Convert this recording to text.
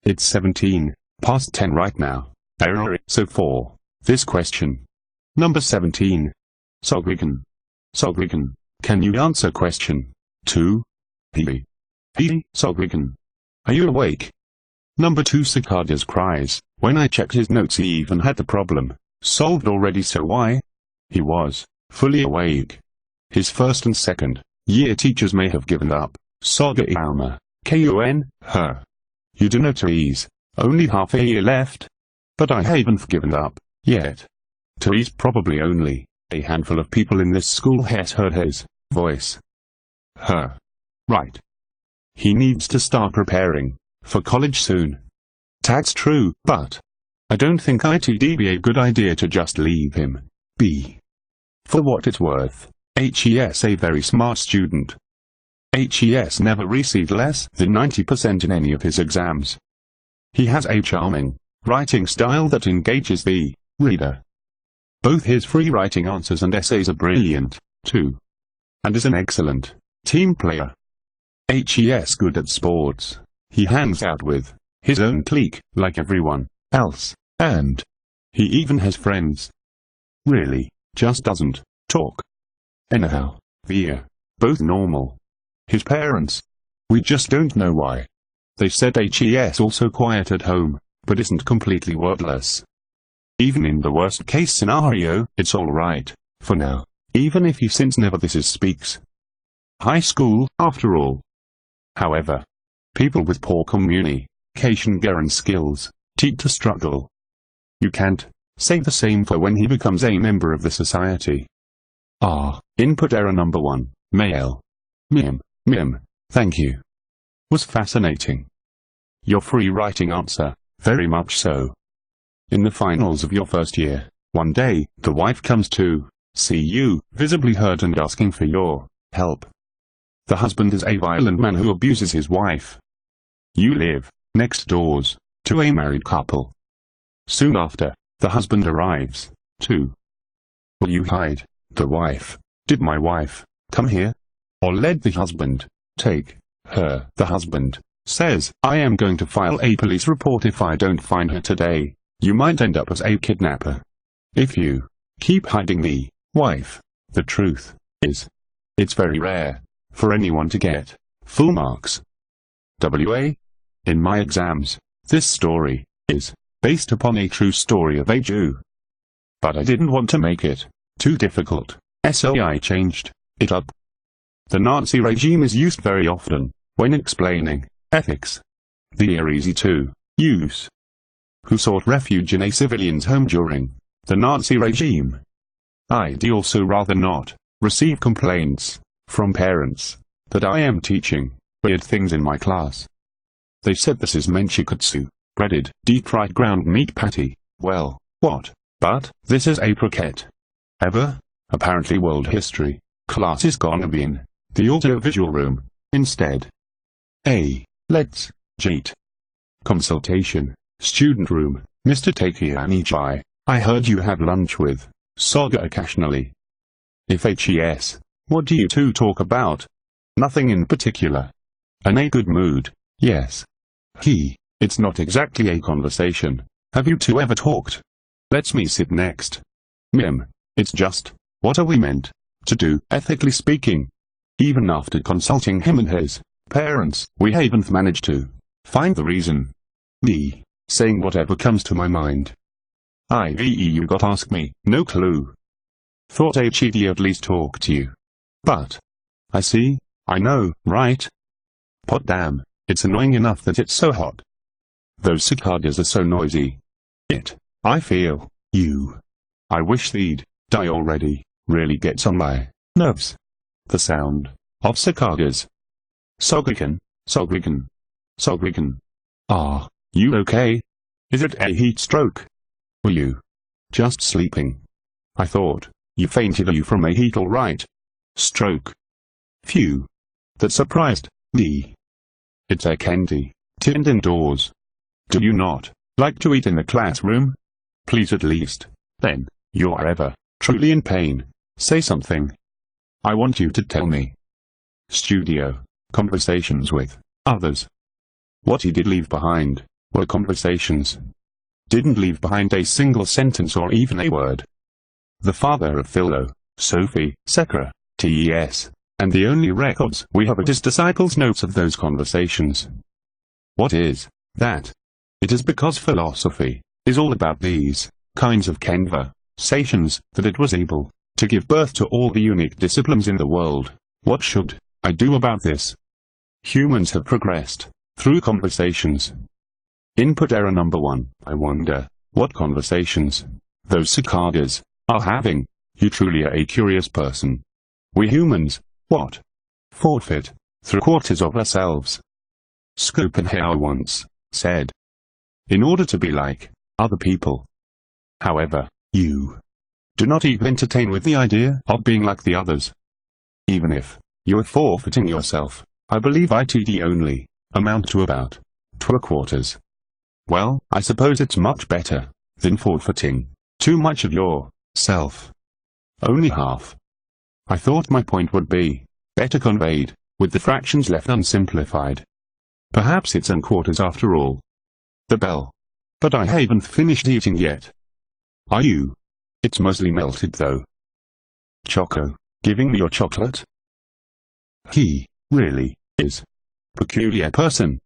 It's 17 past 10 right now. Error. So for this question. Number 17. Sogwigan. Sogwigan. Can you answer question 2? P. Sogwigan. Are you awake? Number 2. Cicadas cries. When I checked his notes he even had the problem solved already, so why? He was fully awake. His first and second year teachers may have given up. Saga Alma. Kun, her. You do not ease. Only half a year left. But I haven't given up yet. To ease probably only a handful of people in this school has heard his voice. Her. Right. He needs to start preparing for college soon. That's true, but I don't think it'd be a good idea to just leave him be. For what it's worth, HES a very smart student. HES never received less than 90% in any of his exams. He has a charming writing style that engages the reader. Both his free writing answers and essays are brilliant, too. And is an excellent team player. HES good at sports. He hangs out with his own clique, like everyone else, and he even has friends. Really, just doesn't talk. Anyhow, they're both normal. His parents, we just don't know why. They said HES also quiet at home, but isn't completely wordless. Even in the worst case scenario, it's alright, for now, even if he since never speaks. High school, after all. However, people with poor communication skills tend to struggle. You can't say the same for when he becomes a member of the society. Input error number 1, male. Mim, thank you. Was fascinating. Your free writing answer, very much so. In the finals of your first year, one day, the wife comes to see you, visibly hurt and asking for your help. The husband is a violent man who abuses his wife. You live next doors to a married couple. Soon after, the husband arrives, too. Will you hide the wife? Did my wife come here? Or let the husband take her? The husband says, I am going to file a police report if I don't find her today. You might end up as a kidnapper if you keep hiding the wife. The truth is, it's very rare for anyone to get full marks. In my exams, this story is based upon a true story of a Jew. But I didn't want to make it too difficult, so I changed it up. The Nazi regime is used very often when explaining ethics. They are easy to use. Who sought refuge in a civilian's home during the Nazi regime? I'd also rather not receive complaints from parents that I am teaching weird things in my class. They said this is menchikatsu, breaded, deep-fried ground meat patty. Well, what? But this is a croquette. Ever? Apparently world history class is gonna be in the audiovisual room instead. Let's cheat. Consultation. Student room. Mr. Takeyanijai, I heard you have lunch with Saga occasionally. If HES, what do you two talk about? Nothing in particular. In a good mood, yes. It's not exactly a conversation. Have you two ever talked? Let's me sit next. Mim, it's just, what are we meant to do, ethically speaking? Even after consulting him and his parents, we haven't managed to find the reason. Me, saying whatever comes to my mind. You got ask me, no clue. Thought HED at least talk to you. But I see, I know, right? Pot damn, it's annoying enough that it's so hot. Those cicadas are so noisy. I feel, I wish they'd die already, really gets on my nerves. The sound of cicadas. Sogwigan. Are you okay? Is it a heat stroke? Were you just sleeping? I thought you fainted. Are you from a heat all right? Stroke. Phew. That surprised me. It's a candy tinned indoors. Do you not like to eat in the classroom? Please at least, then, you're ever truly in pain, say something. I want you to tell me. Studio. Conversations with others. What he did leave behind were conversations. Didn't leave behind a single sentence or even a word. The father of Philo, Sophie, Secra, TES, and the only records we have are his disciples' notes of those conversations. What is that? It is because philosophy is all about these kinds of conversations that it was able to give birth to all the unique disciplines in the world. What should I do about this? Humans have progressed through conversations. Input error number 1. I wonder what conversations those cicadas are having. You truly are a curious person. We humans, what? Forfeit 3/4 of ourselves. Schopenhauer once said, in order to be like other people. However, you do not even entertain with the idea of being like the others. Even if you are forfeiting yourself, I believe it'd only amount to about 3/4. Well, I suppose it's much better than forfeiting too much of yourself. Only half. I thought my point would be better conveyed with the fractions left unsimplified. Perhaps it's 1/4 after all. The bell. But I haven't finished eating yet. Are you? It's mostly melted though. Choco, giving me your chocolate? He really is peculiar person.